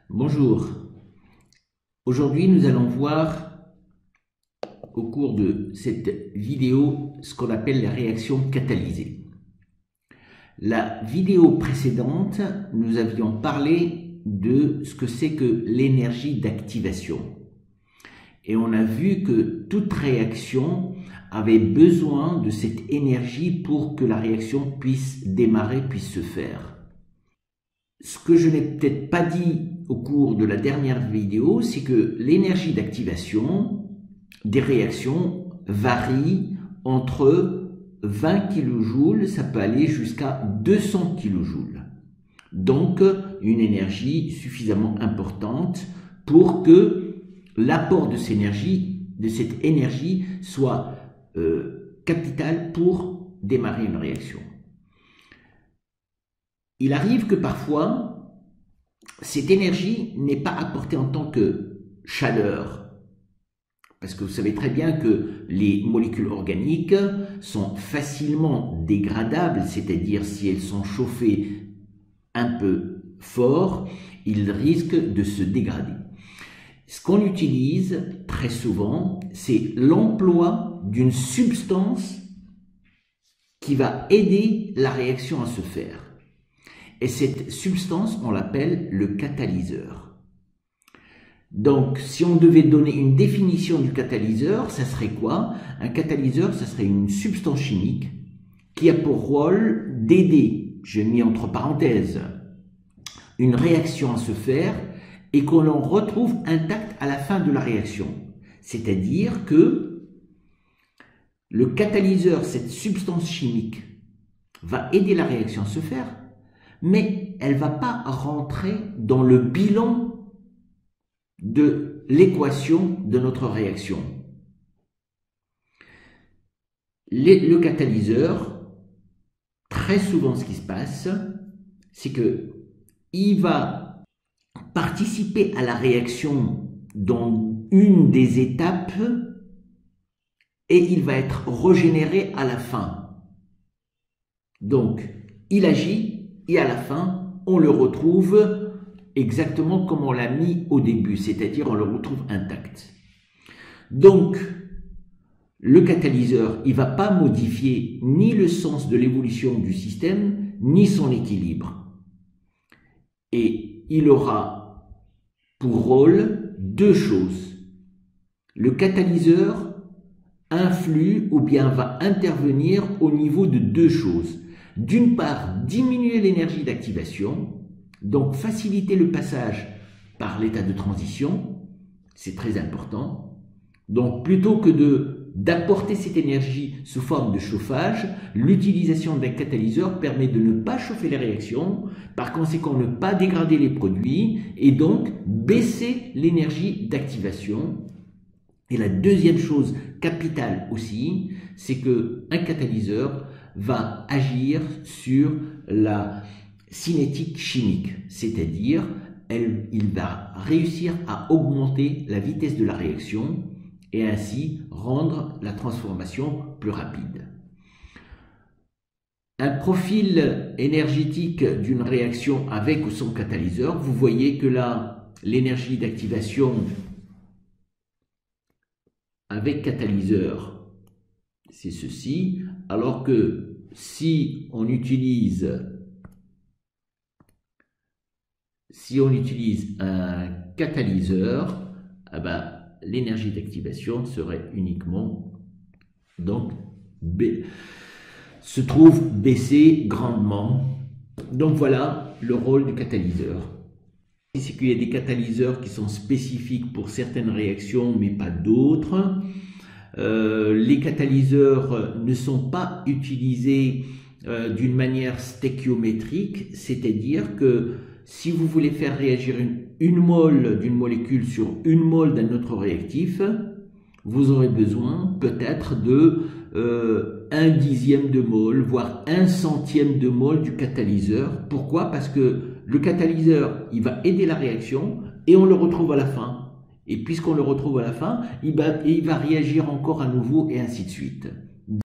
Bonjour, aujourd'hui nous allons voir au cours de cette vidéo ce qu'on appelle la réaction catalysée. La vidéo précédente, nous avions parlé de ce que c'est que l'énergie d'activation. Et on a vu que toute réaction avait besoin de cette énergie pour que la réaction puisse démarrer, puisse se faire. Ce que je n'ai peut-être pas dit au cours de la dernière vidéo, c'est que l'énergie d'activation des réactions varie entre 20 kJ, ça peut aller jusqu'à 200 kJ. Donc, une énergie suffisamment importante pour que l'apport de cette énergie soit capital pour démarrer une réaction. Il arrive que parfois, cette énergie n'est pas apportée en tant que chaleur, parce que vous savez très bien que les molécules organiques sont facilement dégradables, c'est-à-dire si elles sont chauffées un peu fort, ils risquent de se dégrader. Ce qu'on utilise très souvent, c'est l'emploi d'une substance qui va aider la réaction à se faire. Et cette substance, on l'appelle le catalyseur. Donc, si on devait donner une définition du catalyseur, ça serait quoi? Un catalyseur, ça serait une substance chimique qui a pour rôle d'aider, j'ai mis entre parenthèses, une réaction à se faire et qu'on en retrouve intacte à la fin de la réaction. C'est-à-dire que le catalyseur, cette substance chimique, va aider la réaction à se faire, mais elle ne va pas rentrer dans le bilan de l'équation de notre réaction. Le catalyseur, très souvent ce qui se passe, c'est qu'il va participer à la réaction dans une des étapes et il va être régénéré à la fin. Donc, il agit et à la fin, on le retrouve exactement comme on l'a mis au début, c'est-à-dire on le retrouve intact. Donc, le catalyseur, il ne va pas modifier ni le sens de l'évolution du système, ni son équilibre. Et il aura pour rôle deux choses. Le catalyseur influe ou bien va intervenir au niveau de deux choses. D'une part, diminuer l'énergie d'activation, donc faciliter le passage par l'état de transition, c'est très important. Donc plutôt que d'apporter cette énergie sous forme de chauffage, l'utilisation d'un catalyseur permet de ne pas chauffer les réactions, par conséquent ne pas dégrader les produits et donc baisser l'énergie d'activation. Et la deuxième chose capitale aussi, c'est qu'un catalyseur va agir sur la cinétique chimique, c'est-à-dire il va réussir à augmenter la vitesse de la réaction et ainsi rendre la transformation plus rapide. Un profil énergétique d'une réaction avec ou sans catalyseur, vous voyez que là, l'énergie d'activation avec catalyseur, c'est ceci, alors que si on utilise un catalyseur, l'énergie d'activation serait uniquement, donc, se trouve baissée grandement. Donc voilà le rôle du catalyseur. C'est qu'il y a des catalyseurs qui sont spécifiques pour certaines réactions, mais pas d'autres. Les catalyseurs ne sont pas utilisés d'une manière stéchiométrique, c'est-à-dire que si vous voulez faire réagir une mole d'une molécule sur une mole d'un autre réactif, vous aurez besoin peut-être de 1/10 de mole, voire 1/100 de mole du catalyseur. Pourquoi? Parce que le catalyseur, il va aider la réaction et on le retrouve à la fin. Et puisqu'on le retrouve à la fin, il va réagir encore à nouveau et ainsi de suite.